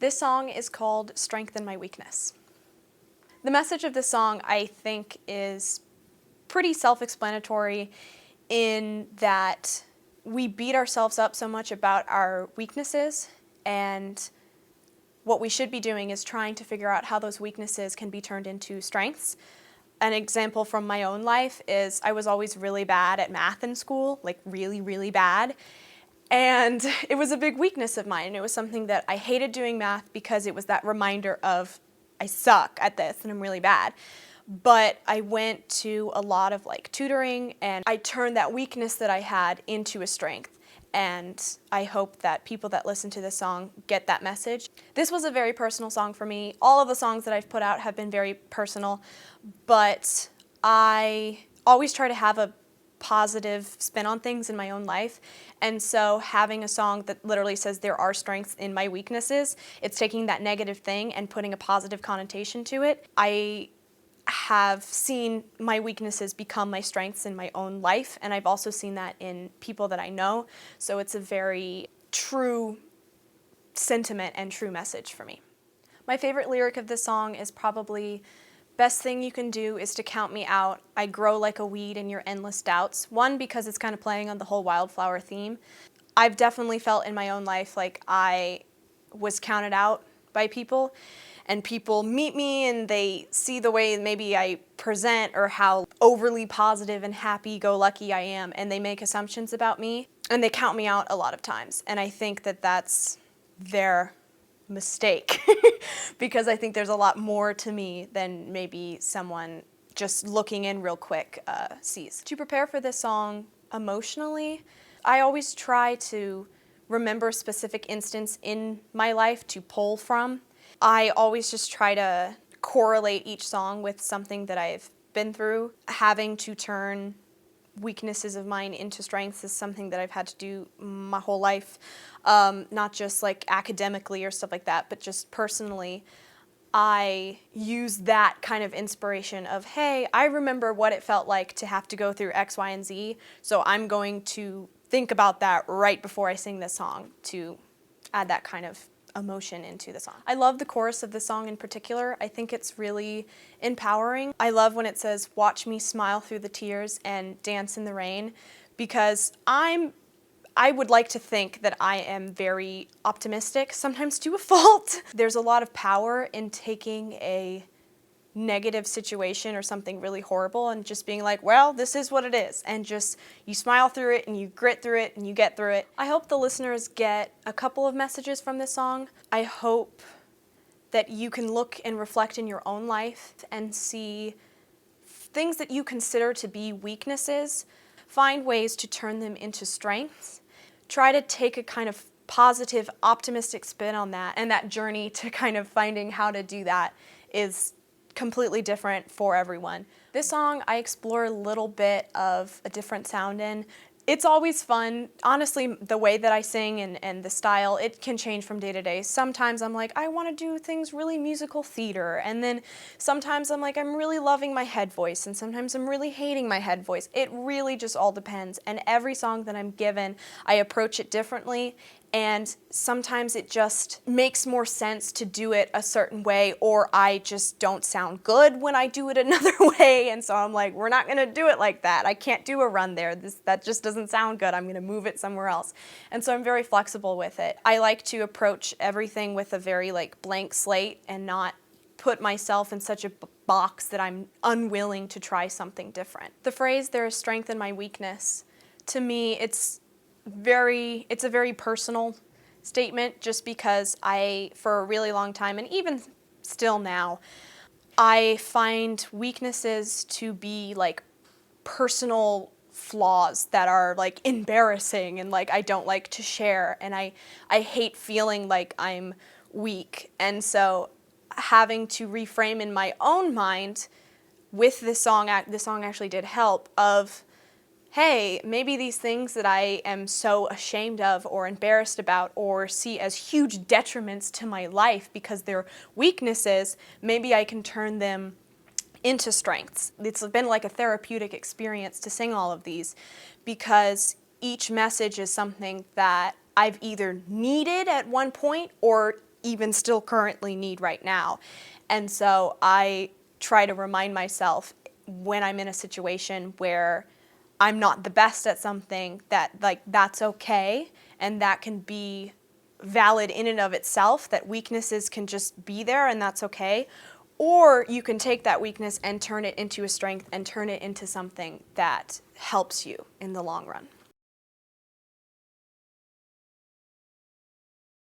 This song is called Strengthen My Weakness. The message of this song, I think, is pretty self-explanatory in that we beat ourselves up so much about our weaknesses, and what we should be doing is trying to figure out how those weaknesses can be turned into strengths. An example from my own life is I was always really bad at math in school, like really, really bad. And it was a big weakness of mine. It was something that I hated doing math because it was that reminder of I suck at this and I'm really bad. But I went to a lot of tutoring, and I turned that weakness that I had into a strength. And I hope that people that listen to this song get that message. This was a very personal song for me. All of the songs that I've put out have been very personal, but I always try to have a positive spin on things in my own life. And so having a song that literally says there are strengths in my weaknesses, it's taking that negative thing and putting a positive connotation to it. I have seen my weaknesses become my strengths in my own life, and I've also seen that in people that I know. So it's a very true sentiment and true message for me. My favorite lyric of this song is probably, "Best thing you can do is to count me out. I grow like a weed in your endless doubts." One, because it's kind of playing on the whole wildflower theme. I've definitely felt in my own life like I was counted out by people, and people meet me and they see the way maybe I present or how overly positive and happy-go-lucky I am, and they make assumptions about me, and they count me out a lot of times. And I think that that's their mistake because I think there's a lot more to me than maybe someone just looking in real quick sees. To prepare for this song emotionally, I always try to remember a specific instance in my life to pull from. I always just try to correlate each song with something that I've been through. Having to turn weaknesses of mine into strengths is something that I've had to do my whole life, not just academically or stuff like that, but just personally. I use that kind of inspiration of, hey, I remember what it felt like to have to go through X, Y, and Z, so I'm going to think about that right before I sing this song to add that kind of emotion into the song. I love the chorus of the song in particular. I think it's really empowering. I love when it says, "Watch me smile through the tears and dance in the rain," because I would like to think that I am very optimistic, sometimes to a fault. There's a lot of power in taking a negative situation or something really horrible and just being like, well, this is what it is, and just you smile through it and you grit through it and you get through it. I hope the listeners get a couple of messages from this song. I hope that you can look and reflect in your own life and see things that you consider to be weaknesses, find ways to turn them into strengths. Try to take a kind of positive, optimistic spin on that, and that journey to kind of finding how to do that is completely different for everyone. This song, I explore a little bit of a different sound in. It's always fun. Honestly, the way that I sing and the style, it can change from day to day. Sometimes I'm like, I want to do things really musical theater, and then sometimes I'm like, I'm really loving my head voice, and sometimes I'm really hating my head voice. It really just all depends, and every song that I'm given, I approach it differently, and sometimes it just makes more sense to do it a certain way, or I just don't sound good when I do it another way, and so I'm like, we're not gonna do it like that. I can't do a run there. That just doesn't sound good. I'm gonna move it somewhere else. And so I'm very flexible with it. I like to approach everything with a very blank slate and not put myself in such a box that I'm unwilling to try something different. The phrase, "there is strength in my weakness," to me, it's a very personal statement, just because for a really long time, and even still now, I find weaknesses to be personal flaws that are embarrassing and I don't like to share, and I hate feeling like I'm weak. And so having to reframe in my own mind with this song actually did help, of hey, maybe these things that I am so ashamed of or embarrassed about or see as huge detriments to my life because they're weaknesses, maybe I can turn them into strengths. It's been like a therapeutic experience to sing all of these, because each message is something that I've either needed at one point or even still currently need right now. And so I try to remind myself when I'm in a situation where I'm not the best at something that like that's okay, and that can be valid in and of itself, that weaknesses can just be there and that's okay. Or you can take that weakness and turn it into a strength and turn it into something that helps you in the long run.